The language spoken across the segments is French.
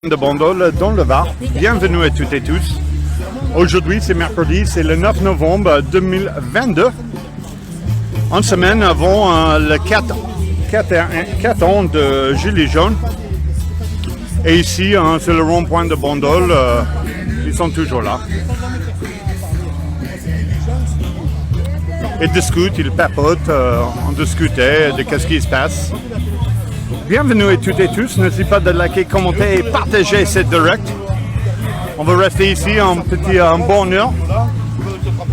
De Bandol dans le Var. Bienvenue à toutes et tous. Aujourd'hui c'est mercredi, c'est le 9 novembre 2022. En semaine avant le 4 ans de Gilets jaunes. Et ici c'est le rond-point de Bandol, ils sont toujours là. Ils discutent, ils papotent, on discutait de qu'est-ce qui se passe. Bienvenue à toutes et tous, n'hésitez pas de liker, commenter et partager cette direct. On va rester ici en bonne heure,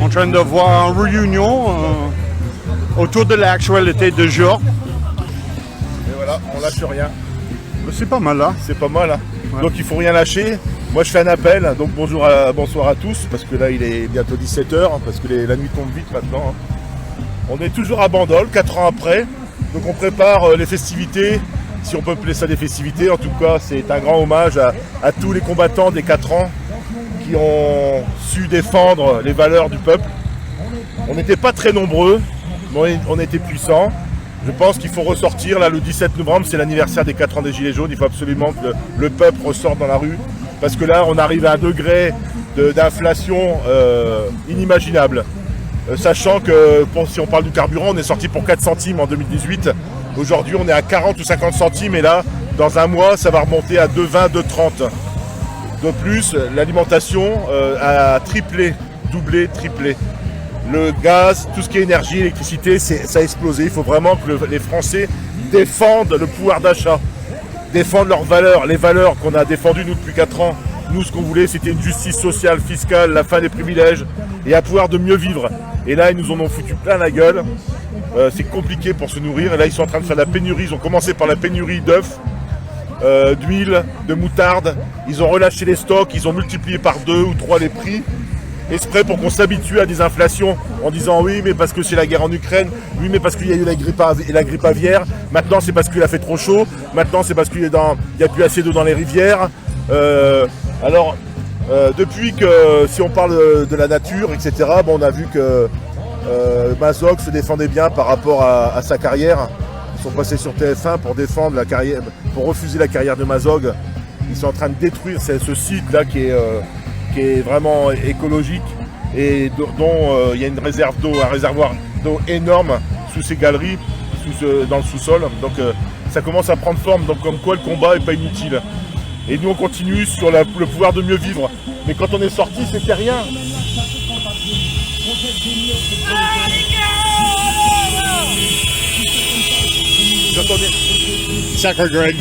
en train de voir une réunion autour de l'actualité du jour. Et voilà, on lâche rien. C'est pas mal là. C'est pas mal. Hein. Ouais. Donc il faut rien lâcher. Moi je fais un appel, donc bonsoir à tous, parce que là il est bientôt 17h, parce que la nuit tombe vite maintenant. On est toujours à Bandol, 4 ans après, donc on prépare les festivités. Si on peut appeler ça des festivités, en tout cas c'est un grand hommage à tous les combattants des 4 ans qui ont su défendre les valeurs du peuple. On n'était pas très nombreux, mais on était puissants. Je pense qu'il faut ressortir, là le 17 novembre c'est l'anniversaire des 4 ans des Gilets jaunes, il faut absolument que le peuple ressorte dans la rue, parce que là on arrive à un degré d'inflation inimaginable. Sachant que si on parle du carburant, on est sorti pour 4 centimes en 2018. Aujourd'hui, on est à 40 ou 50 centimes et là, dans un mois, ça va remonter à 2,20, 2,30. De plus, l'alimentation a triplé, doublé, triplé. Le gaz, tout ce qui est énergie, électricité, ça a explosé. Il faut vraiment que les Français défendent le pouvoir d'achat, défendent leurs valeurs, les valeurs qu'on a défendues nous depuis 4 ans. Nous, ce qu'on voulait, c'était une justice sociale, fiscale, la fin des privilèges et un pouvoir de mieux vivre. Et là, ils nous en ont foutu plein la gueule. C'est compliqué pour se nourrir. Et là, ils sont en train de faire la pénurie. Ils ont commencé par la pénurie d'œufs, d'huile, de moutarde. Ils ont relâché les stocks. Ils ont multiplié par 2 ou 3 les prix. Exprès pour qu'on s'habitue à des inflations en disant oui, mais parce que c'est la guerre en Ukraine. Oui, mais parce qu'il y a eu la grippe aviaire. Maintenant, c'est parce qu'il a fait trop chaud. Maintenant, c'est parce qu'il n'y a plus assez d'eau dans les rivières. Depuis que, si on parle de la nature, etc., bon, on a vu que Mazog se défendait bien par rapport à sa carrière. Ils sont passés sur TF1 pour défendre la carrière, pour refuser la carrière de Mazog. Ils sont en train de détruire ce site-là qui est vraiment écologique et dont il y a une réserve d'eau, un réservoir d'eau énorme sous ces galeries, dans le sous-sol. Donc ça commence à prendre forme, donc comme quoi le combat n'est pas inutile. Et nous on continue sur le pouvoir de mieux vivre. Mais quand on est sorti, c'était rien. Sacre Greg.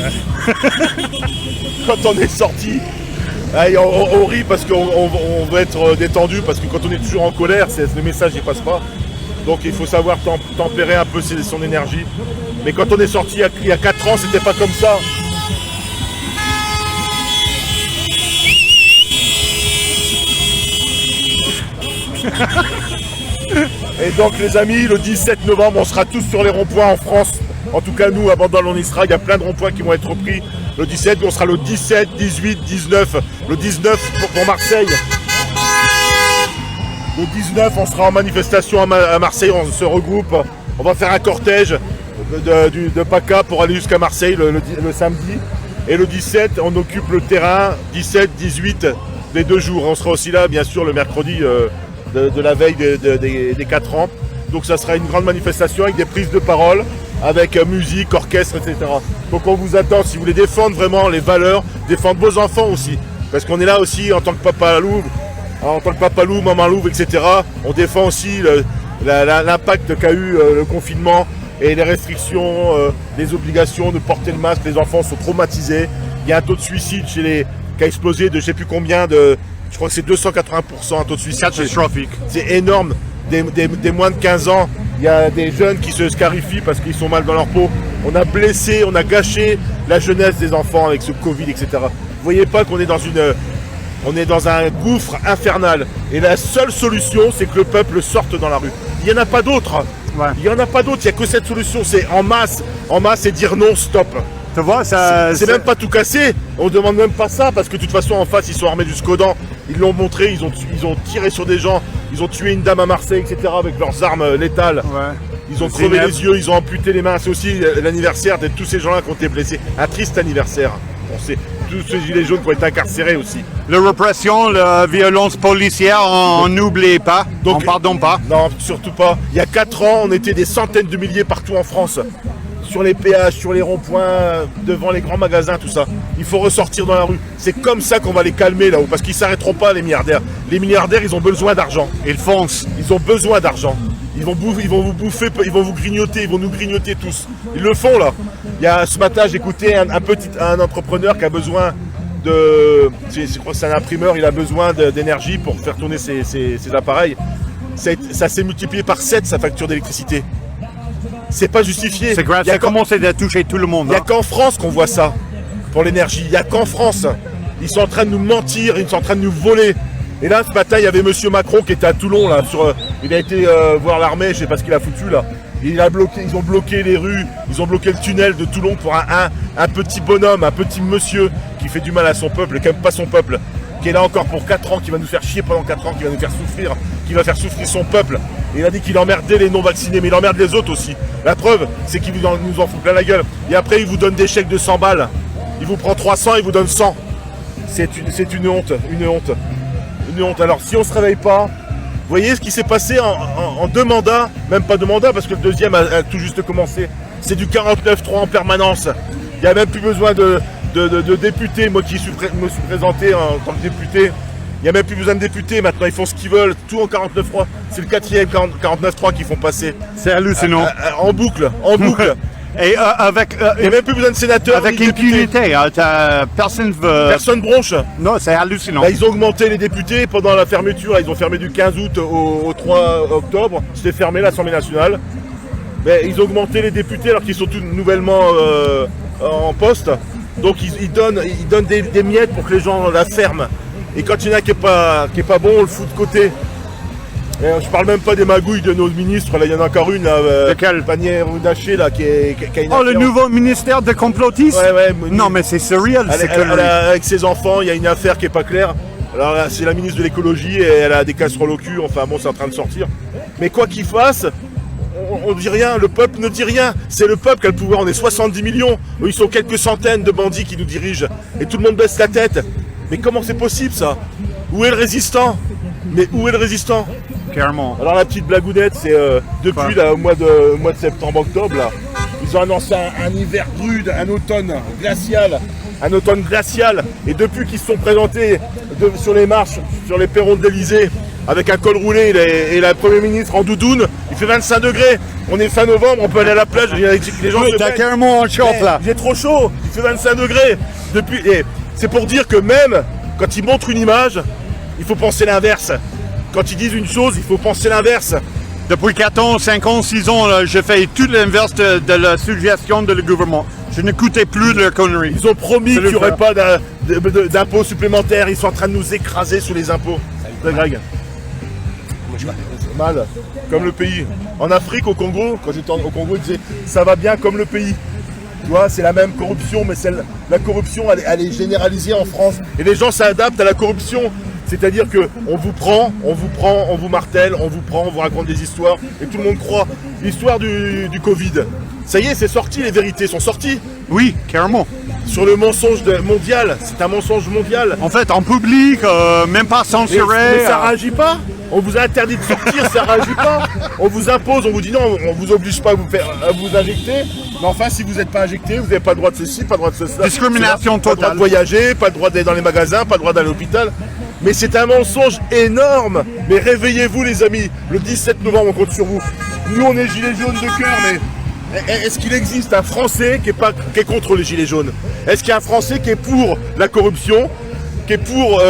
Quand on est sorti, on rit parce qu'on veut être détendu, parce que quand on est toujours en colère, le message ne passe pas. Donc il faut savoir tempérer un peu son énergie. Mais quand on est sorti il y a 4 ans, c'était pas comme ça. Et donc les amis, le 17 novembre, on sera tous sur les ronds-points en France. En tout cas, nous, à Bandol, on y sera. Il y a plein de ronds-points qui vont être repris le 17. On sera le 17, 18, 19. Le 19 pour Marseille. Le 19, on sera en manifestation à Marseille. On se regroupe. On va faire un cortège de PACA pour aller jusqu'à Marseille le samedi. Et le 17, on occupe le terrain. 17, 18, les 2 jours. On sera aussi là, bien sûr, le mercredi de la veille des 4 ans. Donc ça sera une grande manifestation avec des prises de parole, avec musique, orchestre, etc. Donc on vous attend si vous voulez défendre vraiment les valeurs, défendre vos enfants aussi. Parce qu'on est là aussi en tant que papa loup, maman louve, etc. On défend aussi l'impact qu'a eu le confinement et les restrictions, les obligations de porter le masque. Les enfants sont traumatisés. Il y a un taux de suicide qui a explosé de je ne sais plus combien je crois que c'est 280%, un taux de suicide. Catastrophique. C'est énorme. Des moins de 15 ans, il y a des jeunes qui se scarifient parce qu'ils sont mal dans leur peau. On a blessé, on a gâché la jeunesse des enfants avec ce Covid, etc. Vous voyez pas qu'on est dans un gouffre infernal. Et la seule solution, c'est que le peuple sorte dans la rue. Il n'y en a pas d'autre. Ouais. Il n'y en a pas d'autre, il n'y a que cette solution. C'est en masse et dire non, stop. Tu vois, c'est même pas tout cassé. On demande même pas ça parce que de toute façon en face ils sont armés jusqu'aux dents. Ils l'ont montré, ils ont tiré sur des gens, ils ont tué une dame à Marseille, etc. avec leurs armes létales. Ouais. Ils ont crevé les yeux, ils ont amputé les mains. C'est aussi l'anniversaire de tous ces gens-là qui ont été blessés. Un triste anniversaire. tous ces gilets jaunes qui ont été incarcérés aussi. La répression, la violence policière, on n'oublie pas, Donc- on pardonne pas. Non, surtout pas. Il y a 4 ans, on était des centaines de milliers partout en France. Sur les péages, sur les ronds-points, devant les grands magasins, tout ça. Il faut ressortir dans la rue. C'est comme ça qu'on va les calmer là-haut, parce qu'ils s'arrêteront pas, les milliardaires. Les milliardaires, ils ont besoin d'argent. Ils foncent. Ils ont besoin d'argent. Ils vont vous bouffer, ils vont vous grignoter, ils vont nous grignoter tous. Ils le font là. Il y a ce matin, j'écoutais un entrepreneur qui a besoin je crois que c'est un imprimeur, il a besoin d'énergie pour faire tourner ses appareils. Ça s'est multiplié par 7 sa facture d'électricité. C'est pas justifié. C'est grave, Il y a ça commence à toucher tout le monde. Il n'y a hein. qu'en France qu'on voit ça, pour l'énergie. Il n'y a qu'en France. Ils sont en train de nous mentir, ils sont en train de nous voler. Et là, ce matin, il y avait monsieur Macron qui était à Toulon, là, il a été voir l'armée, je sais pas ce qu'il a foutu, là. Ils ont bloqué les rues, ils ont bloqué le tunnel de Toulon pour un petit bonhomme, un petit monsieur qui fait du mal à son peuple, qui n'aime pas son peuple, qui est là encore pour 4 ans, qui va nous faire chier pendant 4 ans, qui va nous faire souffrir, qui va faire souffrir son peuple. Et il a dit qu'il emmerdait les non-vaccinés, mais il emmerde les autres aussi. La preuve, c'est qu'il nous en fout plein la gueule. Et après, il vous donne des chèques de 100 balles. Il vous prend 300, il vous donne 100. C'est une honte, une honte. Une honte. Alors, si on ne se réveille pas, vous voyez ce qui s'est passé en 2 mandats, même pas 2 mandats, parce que le deuxième a tout juste commencé. C'est du 49-3 en permanence. Il n'y a même plus besoin de députés. Moi qui me suis présenté en tant que député, il n'y a même plus besoin de députés. Maintenant, ils font ce qu'ils veulent, tout en 49-3. C'est le 4e 49-3 qu'ils font passer. C'est hallucinant. En boucle, en boucle. Et avec Il n'y a même plus besoin de sénateurs. avec ni de députés. impunité, personne veut. Personne bronche. Non, c'est hallucinant. Là, ils ont augmenté les députés pendant la fermeture. Là, ils ont fermé du 15 août au 3 octobre. C'était fermé l'Assemblée nationale. Mais ils ont augmenté les députés alors qu'ils sont tous nouvellement en poste. Donc ils donnent des miettes pour que les gens la ferment. Et quand il y en a qui est pas bon, on le fout de côté. Et je parle même pas des magouilles de nos ministres. Là, il y en a encore une, là, Lequel Panier Rudaché, là, qui a une Oh, le affaire. nouveau ministère de complotistes. Ouais, Non, mais c'est surreal, c'est avec ses enfants, il y a une affaire qui est pas claire. Alors là, c'est la ministre de l'écologie et elle a des casseroles au cul. Enfin bon, c'est en train de sortir. Mais quoi qu'il fasse, on dit rien. Le peuple ne dit rien. C'est le peuple qui a le pouvoir. On est 70 millions. Eux, ils sont quelques centaines de bandits qui nous dirigent. Et tout le monde baisse la tête. Mais comment c'est possible ça? Où est le résistant? Mais où est le résistant? Carrément. Alors la petite blagounette, c'est depuis là, au mois de septembre-octobre, là, ils ont annoncé un hiver rude, un automne glacial. Et depuis qu'ils se sont présentés sur les marches, sur les perrons de l'Elysée, avec un col roulé et la Premier ministre en doudoune, il fait 25 degrés. On est fin novembre, on peut aller à la plage, les gens Oui, se t'as baignent. carrément un short Eh, là. il est trop chaud, il fait 25 degrés. Et c'est pour dire que même quand ils montrent une image, il faut penser l'inverse. Quand ils disent une chose, il faut penser l'inverse. Depuis 4 ans, 5 ans, 6 ans, là, je fais tout l'inverse de la suggestion de le gouvernement. Je n'écoutais plus de leurs conneries. Ils ont promis C'est qu'il n'y le aurait faire. pas d'impôts supplémentaires. Ils sont en train de nous écraser sous les impôts. C'est Greg. Mal, comme le pays. En Afrique, au Congo, quand j'étais au Congo, ils disaient ça va bien comme le pays. Tu vois, c'est la même corruption, mais la corruption, elle est généralisée en France. Et les gens s'adaptent à la corruption. C'est-à-dire qu'on vous prend, on vous martèle, on vous raconte des histoires, et tout le monde croit. L'histoire du Covid. Ça y est, c'est sorti, les vérités sont sorties. Oui, carrément. Sur le mensonge mondial, c'est un mensonge mondial. En fait, en public, même pas censuré. Mais ça réagit pas. On vous a interdit de sortir, ça réagit pas. On vous impose, on vous dit non, on vous oblige pas à vous injecter. Mais enfin, si vous n'êtes pas injecté, vous n'avez pas le droit de ceci, pas le droit de cela. Discrimination Pas le droit totale. de voyager, pas le droit d'aller dans les magasins, pas le droit d'aller à l'hôpital. Mais c'est un mensonge énorme. Mais réveillez-vous les amis. Le 17 novembre, on compte sur vous. Nous, on est gilets jaunes de cœur, mais est-ce qu'il existe un Français qui est contre les gilets jaunes? Est-ce qu'il y a un Français qui est pour la corruption, qui est pour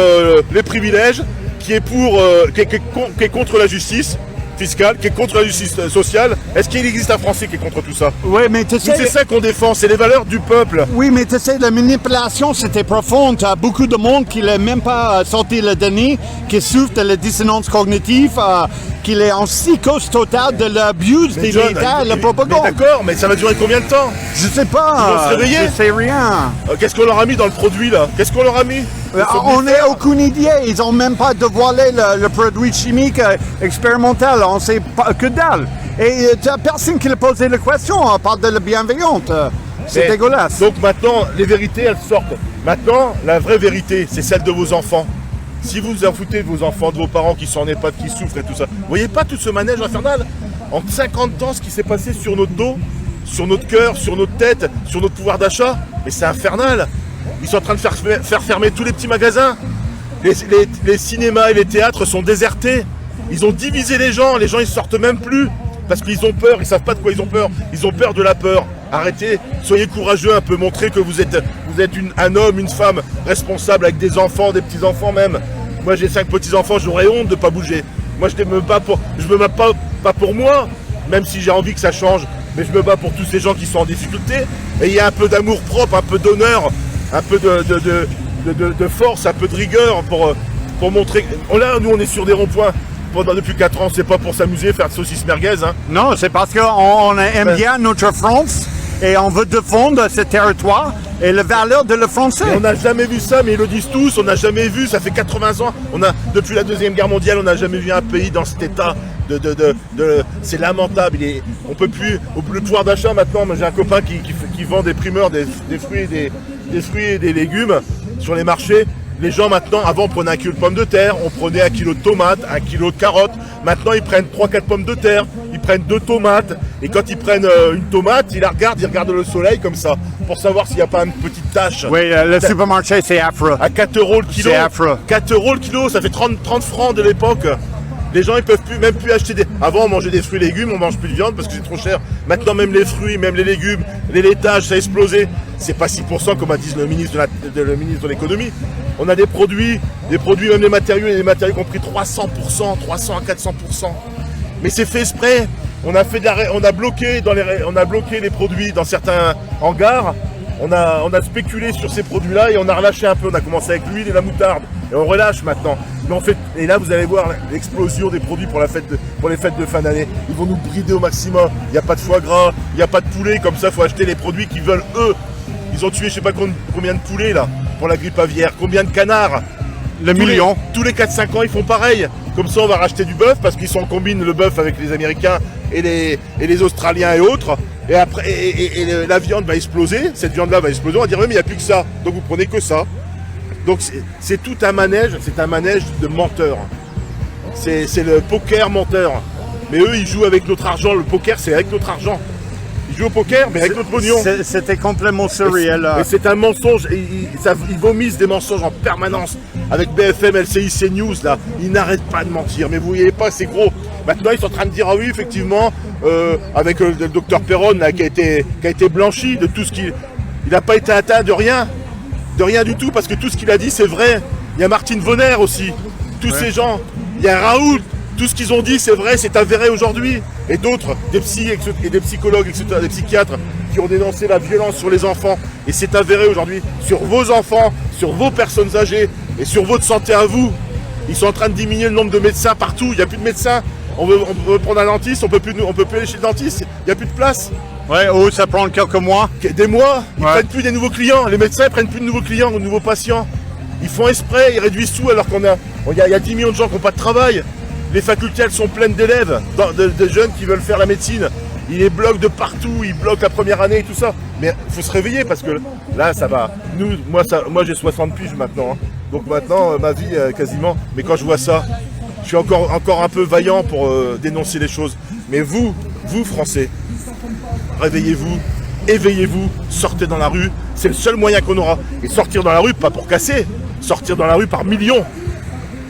les privilèges, qui est contre la justice fiscale, qui est contre la justice sociale? Est-ce qu'il existe un Français qui est contre tout ça? Oui, mais tu Nous, c'est sais. ça qu'on défend, c'est les valeurs du peuple. Oui, mais tu sais, la manipulation, c'était profond. Tu as beaucoup de monde qui n'a même pas sorti le déni, qui souffre de la dissonance cognitive, qui est en psychose totale de l'abus des John, médias, la mais propagande. d'accord, mais ça va durer combien de temps? Je sais pas. Ils vont se réveiller. Je sais rien. Qu'est-ce qu'on leur a mis dans le produit là? Qu'est-ce qu'on leur a mis? On n'est aucune idée. Ils n'ont même pas dévoilé le produit chimique expérimental. On sait pas que dalle. Et tu n'as personne qui a posé la question. On parle de la bienveillante. C'est Mais- dégueulasse. Donc maintenant, les vérités, elles sortent. Maintenant, la vraie vérité, c'est celle de vos enfants. Si vous vous en foutez de vos enfants, de vos parents qui s'en pas, qui souffrent et tout ça, vous voyez pas tout ce manège infernal? En 50 ans, ce qui s'est passé sur notre dos, sur notre cœur, sur notre tête, sur notre pouvoir d'achat, mais c'est infernal. Ils sont en train de faire fermer tous les petits magasins. Les cinémas et les théâtres sont désertés. Ils ont divisé les gens ils sortent même plus. Parce qu'ils ont peur, ils savent pas de quoi ils ont peur. Ils ont peur de la peur. Arrêtez, soyez courageux un peu, montrez que vous êtes un homme, une femme responsable avec des enfants, des petits-enfants même. Moi j'ai 5 petits-enfants, j'aurais honte de pas bouger. Moi je me bats pas pour moi, même si j'ai envie que ça change, mais je me bats pour tous ces gens qui sont en difficulté. Et il y a un peu d'amour propre, un peu d'honneur, un peu de force, un peu de rigueur pour montrer. Là, nous on est sur des ronds-points. Depuis 4 ans, c'est pas pour s'amuser, faire de saucisses merguez. Hein. Non, c'est parce qu'on aime bien notre France et on veut défendre ce territoire et la valeur de le français. Et on n'a jamais vu ça, mais ils le disent tous, on n'a jamais vu, ça fait 80 ans. Depuis la Deuxième Guerre mondiale, on n'a jamais vu un pays dans cet état c'est lamentable. On peut plus, le pouvoir d'achat maintenant, moi j'ai un copain qui vend des primeurs, des fruits et des légumes sur les marchés. Les gens maintenant, avant on prenait 1 kilo de pommes de terre, on prenait 1 kilo de tomates, 1 kilo de carottes. Maintenant ils prennent 3-4 pommes de terre, ils prennent 2 tomates. Et quand ils prennent une tomate, ils regardent le soleil comme ça, pour savoir s'il n'y a pas une petite tache. Oui, le supermarché c'est affreux. À 4 € le kilo. C'est affreux. 4 € le kilo, ça fait 30 francs de l'époque. Les gens ils peuvent même plus acheter Avant on mangeait des fruits et légumes, on mange plus de viande parce que c'est trop cher. Maintenant même les fruits, même les légumes, les laitages, ça a explosé. C'est pas 6% comme a dit le ministre de l'économie. On a des produits, même les matériaux qui ont pris 300% à 400%. Mais c'est fait exprès. On a bloqué les produits dans certains hangars. On a spéculé sur ces produits-là et on a relâché un peu. On a commencé avec l'huile et la moutarde. Et on relâche maintenant. Et là, vous allez voir l'explosion des produits pour les fêtes de fin d'année. Ils vont nous brider au maximum. Il n'y a pas de foie gras, il n'y a pas de poulet. Comme ça, il faut acheter les produits qu'ils veulent eux. Ils ont tué je sais pas combien de poulets là pour la grippe aviaire. Combien de canards? Le million. Tous les 4-5 ans, ils font pareil. Comme ça, on va racheter du bœuf parce qu'ils sont en combine le bœuf avec les Américains et les Australiens et autres. Et après, la viande va exploser. Cette viande-là va exploser. On va dire, oui, mais il n'y a plus que ça. Donc, vous prenez que ça. Donc, c'est tout un manège. C'est un manège de menteurs. C'est le poker menteur. Mais eux, ils jouent avec notre argent. Le poker, c'est avec notre argent. Ils jouent au poker, mais avec notre pognon. C'était complètement surréel. Mais c'est un mensonge. Ils vomissent des mensonges en permanence. Avec BFM, LCI, CNews, là, ils n'arrêtent pas de mentir. Mais vous voyez pas, c'est gros. Maintenant, ils sont en train de dire, ah oui, effectivement, avec le docteur Perron, là, qui a été blanchi de tout ce qu'il... Il n'a pas été atteint de rien du tout, parce que tout ce qu'il a dit, c'est vrai. Il y a Martine Vonner aussi. Tous ces gens. Il y a Raoult. Tout ce qu'ils ont dit, c'est vrai, c'est avéré aujourd'hui. Et d'autres, des psys et des psychologues, etc., des psychiatres, qui ont dénoncé la violence sur les enfants. Et c'est avéré aujourd'hui sur vos enfants, sur vos personnes âgées et sur votre santé à vous. Ils sont en train de diminuer le nombre de médecins partout. Il n'y a plus de médecins. On veut prendre un dentiste, on peut plus aller chez le dentiste. Il n'y a plus de place. Ouais, ça prend quelques mois. Des mois. Ils prennent plus des nouveaux clients. Les médecins ne prennent plus de nouveaux clients ou de nouveaux patients. Ils font exprès, ils réduisent tout alors il y a 10 millions de gens qui n'ont pas de travail. Les facultés, elles sont pleines d'élèves, de jeunes qui veulent faire la médecine. Ils les bloquent de partout, ils bloquent la première année et tout ça. Mais il faut se réveiller parce que là, ça va. Moi j'ai 60 piges maintenant. Hein. Donc maintenant, ma vie, quasiment. Mais quand je vois ça, je suis encore un peu vaillant pour dénoncer les choses. Mais vous, Français, réveillez-vous, éveillez-vous, sortez dans la rue. C'est le seul moyen qu'on aura. Et sortir dans la rue, pas pour casser, sortir dans la rue par millions.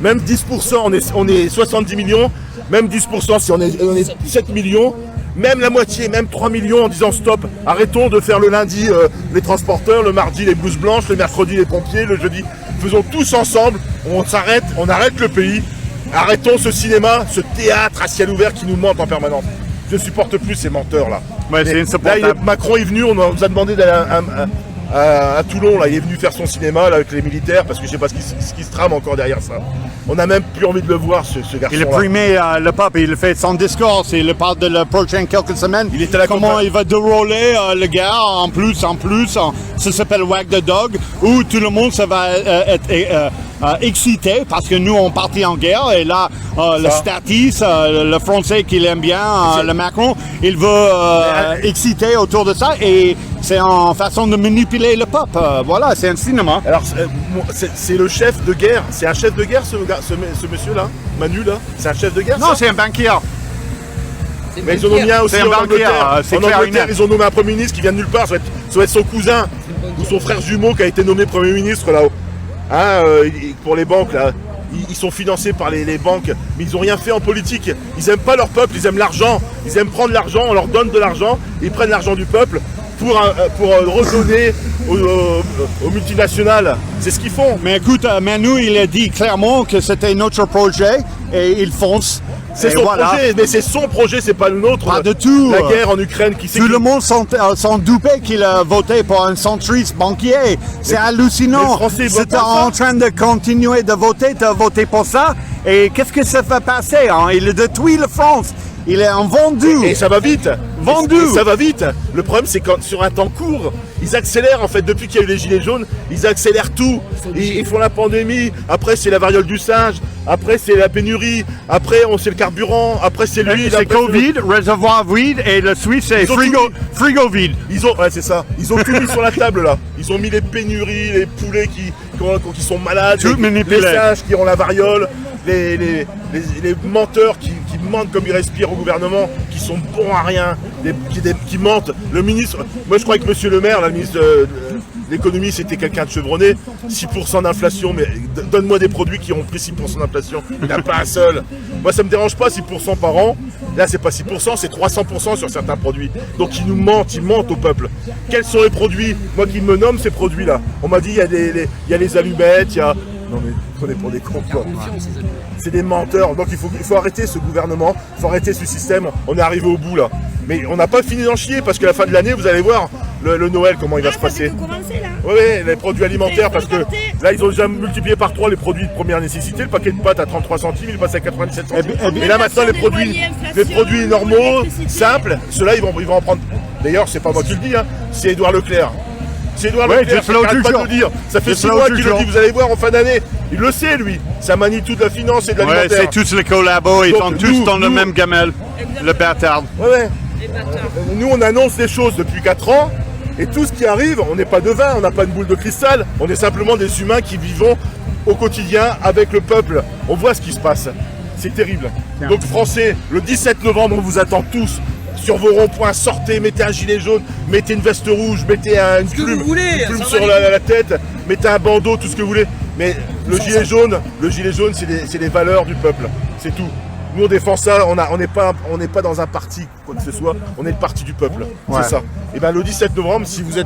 Même 10%, on est 70 millions, même 10%, si on est 7 millions, même la moitié, même 3 millions en disant stop, arrêtons de faire le lundi les transporteurs, le mardi les blouses blanches, le mercredi les pompiers, le jeudi, faisons tous ensemble, on arrête le pays, arrêtons ce cinéma, ce théâtre à ciel ouvert qui nous mente en permanence. Je ne supporte plus ces menteurs là. Ouais, c'est insupportable. Là, Macron est venu, on nous a demandé d'aller à Toulon, là, il est venu faire son cinéma là, avec les militaires parce que je sais pas ce qui se trame encore derrière ça. On n'a même plus envie de le voir, ce garçon. Il a primé le peuple, il fait son discours, il parle de la prochaine quelques semaines. Il était à la comment il va dérouler le gars en plus, ça s'appelle Wag the Dog, où tout le monde ça va être excité parce que nous on partit en guerre et là le statis, le français qu'il aime bien, le Macron, il veut exciter autour de ça et C'est en façon de manipuler le peuple. Voilà, c'est un cinéma. Alors, c'est le chef de guerre. C'est un chef de guerre, ce monsieur-là, Manu, là. C'est un chef de guerre. Non, ça c'est un banquier. Mais ils en ont mis un aussi C'est un en banquier, Angleterre. c'est En clair et Angleterre, net. ils ont nommé un Premier ministre qui vient de nulle part. Ça va être son cousin ou son frère jumeau qui a été nommé Premier ministre là-haut. Hein, pour les banques, là. Ils sont financés par les banques, mais ils n'ont rien fait en politique. Ils n'aiment pas leur peuple, ils aiment l'argent. Ils aiment prendre l'argent, on leur donne de l'argent, ils prennent l'argent du peuple pour redonner aux multinationales. C'est ce qu'ils font. Mais écoute, Manu, il a dit clairement que c'était notre projet et il fonce. C'est Et son voilà. projet, mais c'est son projet, c'est pas le nôtre. Pas de tout. La guerre en Ukraine, qui sait Tout qui- le monde s'en doutait qu'il a voté pour un centriste banquier. C'est hallucinant. les Français, ils votent C'était pas ça. en train de continuer de voter, tu as voté pour ça. Et qu'est-ce que ça fait passer, hein? Il a détruit la France. Il est en vendu. Et ça va vite. Vendu. Et ça va vite. Le problème, c'est quand sur un temps court, ils accélèrent en fait. Depuis qu'il y a eu les gilets jaunes, ils accélèrent tout. Ils font la pandémie. Après, c'est la variole du singe. Après, c'est la pénurie. Après, c'est le carburant. Après, c'est l'huile. C'est Après, Covid, réservoir vide et le Suisse, c'est Ils ont frigo vide. Ouais, c'est ça. Ils ont tout mis sur la table là. Ils ont mis les pénuries, les poulets qui sont malades, Tout les manipulé. singes qui ont la variole, les menteurs qui mentent comme ils respirent au gouvernement, qui sont bons à rien, qui mentent. Le ministre, moi je crois que monsieur le maire, là, le ministre de l'économie, c'était quelqu'un de chevronné. 6% d'inflation, mais donne-moi des produits qui ont pris 6% d'inflation. Il n'y en a pas un seul. Moi ça me dérange pas 6% par an. Là c'est pas 6%, c'est 300% sur certains produits. Donc ils nous mentent, ils mentent au peuple. Quels sont les produits? Moi qui me nomme ces produits-là. On m'a dit il y a les allumettes, il y a... Non mais prenez pour des cons quoi. C'est des menteurs. Donc il faut arrêter ce gouvernement, il faut arrêter ce système. On est arrivé au bout là. Mais on n'a pas fini d'en chier parce qu'à la fin de l'année, vous allez voir le Noël comment il va se passer. Oui, les produits alimentaires parce que là ils ont déjà multiplié par 3 les produits de première nécessité. Le paquet de pâtes à 33 centimes, il passe à 97 centimes. Et là maintenant les produits normaux, simples, ceux-là ils vont en prendre. D'ailleurs, c'est pas moi qui le dis, hein, c'est Édouard Leclerc. C'est Édouard Leclerc qui n'arrête pas de le dire. Ça fait 6 mois qu'il le dit, vous allez voir en fin d'année. Il le sait lui. Ça manie toute la finance et de Ouais, l'alimentaire. c'est tous les collabos, ils Donc, sont tous dans le même gamelle. Le bâtard. Ouais. Nous on annonce des choses depuis 4 ans. Et tout ce qui arrive, on n'est pas devin, on n'a pas une boule de cristal. On est simplement des humains qui vivons au quotidien avec le peuple. On voit ce qui se passe. C'est terrible. Donc Français, le 17 novembre, on vous attend tous. Sur vos ronds-points, sortez, mettez un gilet jaune, mettez une veste rouge, mettez une plume sur la tête, mettez un bandeau, tout ce que vous voulez. Mais le gilet jaune, c'est les valeurs du peuple. C'est tout. Nous on défend ça, on n'est pas dans un parti, quoi que ce soit, on est le parti du peuple. Ouais. C'est ça. Et bien le 17 novembre, si vous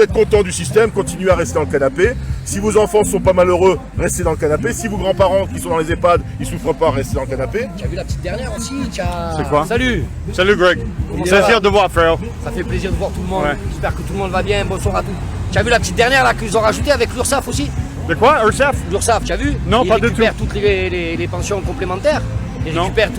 êtes content du système, continuez à rester dans le canapé. Si vos enfants ne sont pas malheureux, restez dans le canapé. Si vos grands-parents qui sont dans les EHPAD, ils souffrent pas, restez dans le canapé. Tu as vu la petite dernière aussi? C'est quoi? Salut! Salut Greg. Plaisir de voir, frère. Ça fait plaisir de voir tout le monde. Ouais. J'espère que tout le monde va bien. Bonsoir à tous. Tu as vu la petite dernière là qu'ils ont rajoutée avec l'URSSAF aussi? De quoi, URSSAF? L'URSSAF, tu as vu? Non, pas du Ils récupèrent toutes les pensions complémentaires. Ils Non. récupèrent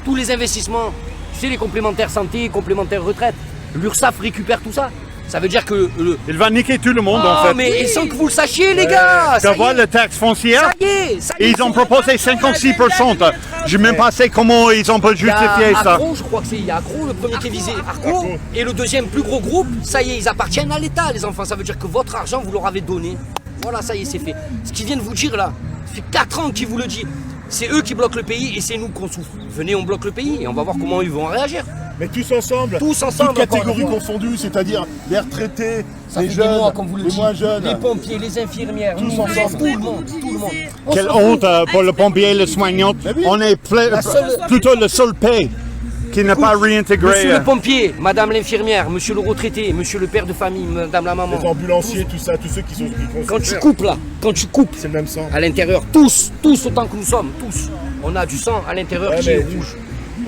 tous les investissements. Tu sais, les complémentaires santé, complémentaires retraite. L'URSSAF récupère tout ça. Ça veut dire que Il va niquer tout le monde en Oh, fait. mais sans que vous le sachiez, les gars! Tu vois la taxe foncière? Ça y est! Ça y Et est, ils ont proposé 56%. J'ai même pas sé comment ils ont pas Il y a justifié ça. Accro, je crois que c'est. Il y a Accro, le premier qui est visé. Arco. Et le deuxième plus gros groupe, ça y est, ils appartiennent à l'État, les enfants. Ça veut dire que votre argent, vous leur avez donné. Voilà, ça y est, c'est fait. Ce qu'ils viennent vous dire là, ça fait 4 ans qu'ils vous le disent. C'est eux qui bloquent le pays et c'est nous qu'on souffre. Venez, on bloque le pays et on va voir comment ils vont réagir. Mais tous ensemble. Tous ensemble, Toutes encore catégories une fois. confondues, c'est-à-dire les retraités, Ça les fait jeunes, des mois qu'on vous le les dit. moins jeunes. Les pompiers, les infirmières, Tous nous, ensemble. tout le monde, tout le monde. On Quelle s'en fout. honte pour le pompier et le soignant. oui. On est plutôt le seul pays qui n'a pas réintégré. Monsieur le pompier, madame l'infirmière, monsieur le retraité, monsieur le père de famille, madame la maman. Les ambulanciers, tout ça, tous ceux qui sont. Quand tu coupes là, quand tu coupes C'est le même sang. à l'intérieur, tous autant que nous sommes, tous, on a du sang à l'intérieur Ouais, qui est mais- rouge.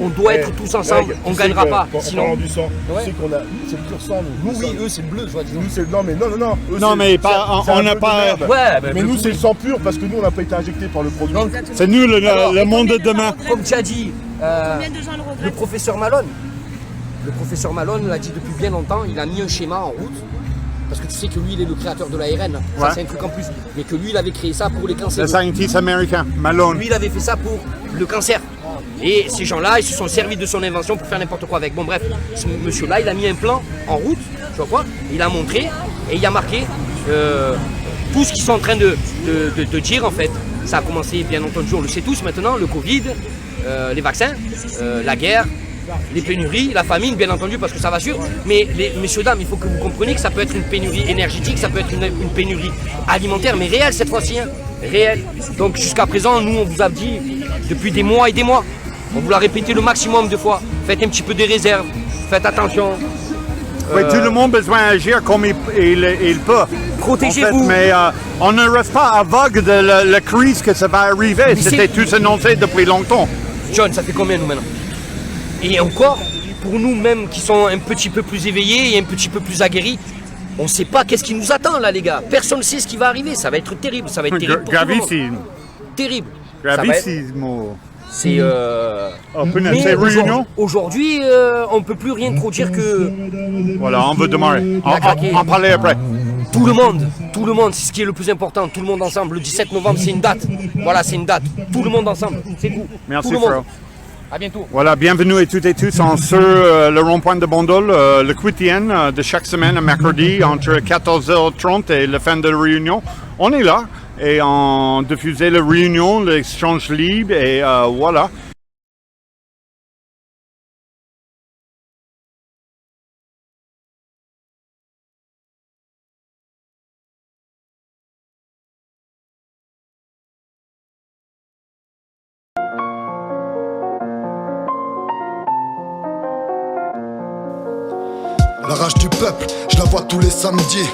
On doit être tous ensemble, Greg, on tu sais gagnera que, pas. En parlant Sinon, du sang, Ouais. tu sais qu'on a. C'est le pur sang, nous. nous oui, eux c'est le bleu, je vois. Nous, c'est. Non, mais non. Eux, Non, c'est- mais pas- c'est on un n'a peu de pas- merde. Ouais, Mais nous, c'est le sang pur parce que nous, on n'a pas été injecté par le produit. Donc, C'est nous Alors, le monde de demain. comme tu as dit, Combien de gens le le regrettent? professeur Malone l'a dit depuis bien longtemps, il a mis un schéma en route. Parce que tu sais que lui, il est le créateur de l'ARN. Ça, Ouais. c'est un truc en plus. Mais que lui, il avait créé ça pour les Le cancers. scientist américain, Malone. Lui, il avait fait ça pour le cancer. Et ces gens-là, ils se sont servis de son invention pour faire n'importe quoi avec. Bon, bref, ce monsieur-là, il a mis un plan en route tu vois quoi. Il a montré et il a marqué tout ce qu'ils sont en train de dire en fait. Ça a commencé bien entendu, on le sait tous maintenant, le Covid, les vaccins, la guerre, les pénuries, la famine bien entendu parce que ça va sûr. Mais messieurs, dames, il faut que vous compreniez que ça peut être une pénurie énergétique, ça peut être une pénurie alimentaire, mais réelle cette fois-ci, hein, réelle. Donc jusqu'à présent, nous on vous a dit depuis des mois et des mois, on vous l'a répété le maximum de fois, faites un petit peu des réserves, faites attention. Oui, tout le monde a besoin d'agir comme il peut. Protégez-vous. En fait, mais on ne reste pas aveugle de la crise que ça va arriver. Mais C'était tout annoncé depuis longtemps. John, ça fait combien nous maintenant? Et encore, pour nous même qui sont un petit peu plus éveillés et un petit peu plus aguerris, on ne sait pas qu'est-ce qui nous attend là les gars. Personne ne sait ce qui va arriver, ça va être terrible, ça va être terrible. Pour tout le monde. Gravissime. Terrible. Ça va être- Gravissimo. C'est Oh, punaise, mais c'est réunion. aujourd'hui, on ne peut plus rien trop dire que Voilà, on veut démarrer. a craqué. On parler après. tout le monde, c'est ce qui est le plus important, tout le monde ensemble. Le 17 novembre, c'est une date. Voilà, c'est une date. Tout le monde ensemble, c'est tout. Merci, tout le monde. frère. À bientôt. Voilà, bienvenue à toutes et tous sur le rond-point de Bandol, le quotidien de chaque semaine, mercredi, entre 14h30 et la fin de la réunion. On est là et on diffusait la réunion, l'échange libre et voilà. La rage du peuple, je la vois tous les samedis.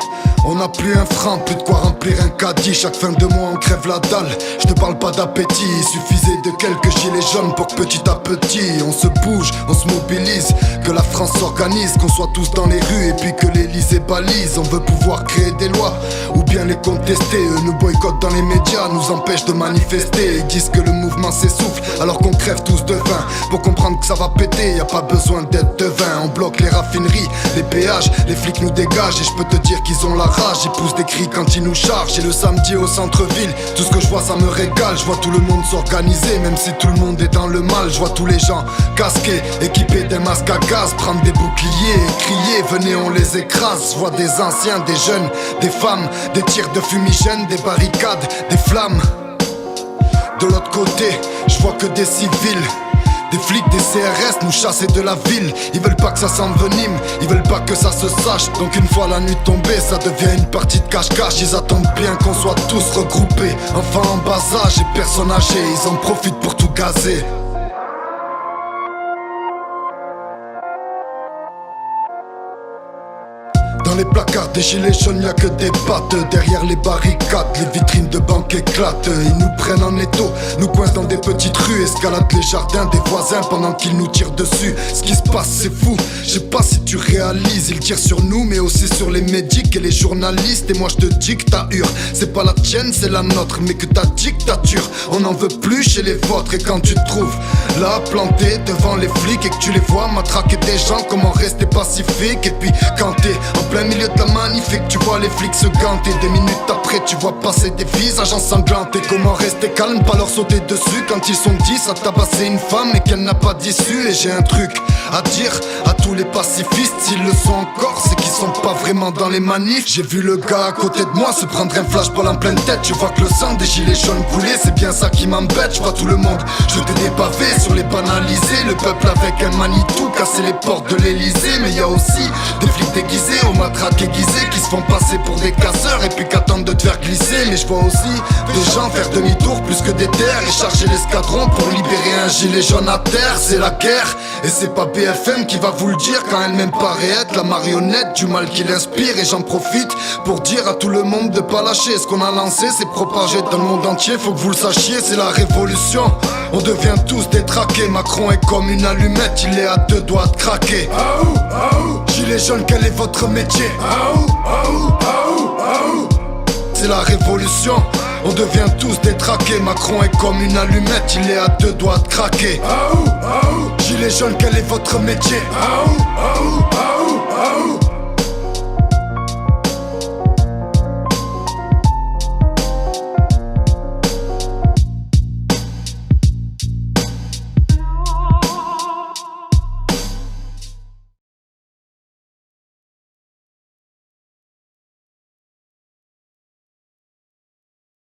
On n'a plus un franc, plus de quoi remplir un caddie. Chaque fin de mois on crève la dalle. Je te parle pas d'appétit, il suffisait de quelques gilets jaunes pour que petit à petit on se bouge, on se mobilise. Que la France s'organise, qu'on soit tous dans les rues et puis que l'Élysée balise. On veut pouvoir créer des lois ou bien les contester. Eux nous boycottent dans les médias, nous empêchent de manifester. Ils disent que le mouvement s'essouffle alors qu'on crève tous de faim. Pour comprendre que ça va péter, y a pas besoin d'être devin. On bloque les raffineries, les péages, les flics nous dégagent. Et je peux te dire qu'ils ont la rage, ils poussent des cris quand ils nous chargent. Et le samedi au centre-ville, tout ce que je vois ça me régale. Je vois tout le monde s'organiser, même si tout le monde est dans le mal. Je vois tous les gens casqués, équipés d'un masque à gaz, prendre des boucliers et crier, venez on les écrase. Je vois des anciens, des jeunes, des femmes, des tirs de fumigène, des barricades, des flammes. De l'autre côté, je vois que des civils. Des flics, des CRS nous chasser de la ville. Ils veulent pas que ça s'envenime, ils veulent pas que ça se sache. Donc une fois la nuit tombée, ça devient une partie de cache-cache. Ils attendent bien qu'on soit tous regroupés. Enfants en bas âge et personnes âgées, ils en profitent pour tout gazer. Dans les placards des gilets jaunes, y'a que des pattes. Derrière les barricades, les vitrines de banques éclatent. Ils nous prennent en étau, nous coincent dans des petites rues. Escaladent les jardins des voisins pendant qu'ils nous tirent dessus. Ce qui se passe c'est fou, je sais pas si tu réalises. Ils tirent sur nous mais aussi sur les médics et les journalistes. Et moi je te dis que ta hure, c'est pas la tienne, c'est la nôtre. Mais que ta dictature, on n'en veut plus chez les vôtres. Et quand tu te trouves là planté devant les flics et que tu les vois matraquer des gens, comment rester pacifique? Et puis quand t'es en plein milieu de la manif et que tu vois les flics se ganter, des minutes après tu vois passer des visages ensanglantés. Comment rester calme, pas leur sauter dessus quand ils sont 10 à tabasser une femme et qu'elle n'a pas d'issue. Et j'ai un truc à dire à tous les pacifistes, s'ils le sont encore, c'est qu'ils sont pas vraiment dans les manifs. J'ai vu le gars à côté de moi se prendre un flashball en pleine tête. Je vois que le sang des gilets jaunes coulait, c'est bien ça qui m'embête. Je vois tout le monde jeter des pavés sur les banalisés. Le peuple avec un Manitou casser les portes de l'Elysée. Mais y a aussi des flics déguisés aux matraques aiguisées qui se font passer pour des casseurs et puis qu'attendent de te faire glisser. Mais je vois aussi des gens faire demi-tour plus que des terres et charger l'escadron pour libérer un gilet jaune à terre. C'est la guerre et c'est pas BFM qui va vous le dire quand elle-même paraît être la marionnette du mal qui l'inspire. Et j'en profite pour dire à tout le monde de pas lâcher. Ce qu'on a lancé c'est propagé dans le monde entier, faut que vous le sachiez, c'est la révolution. On devient tous détraqués, Macron est comme une allumette, il est à deux doigts de craquer. Aou, aou, gilet jaune, quel est votre métier? Aou, aou, aou, aou. C'est la révolution, on devient tous détraqués. Macron est comme une allumette, il est à deux doigts de craquer. Aou, aou, gilet jaune, quel est votre métier? Aou, aou, aou.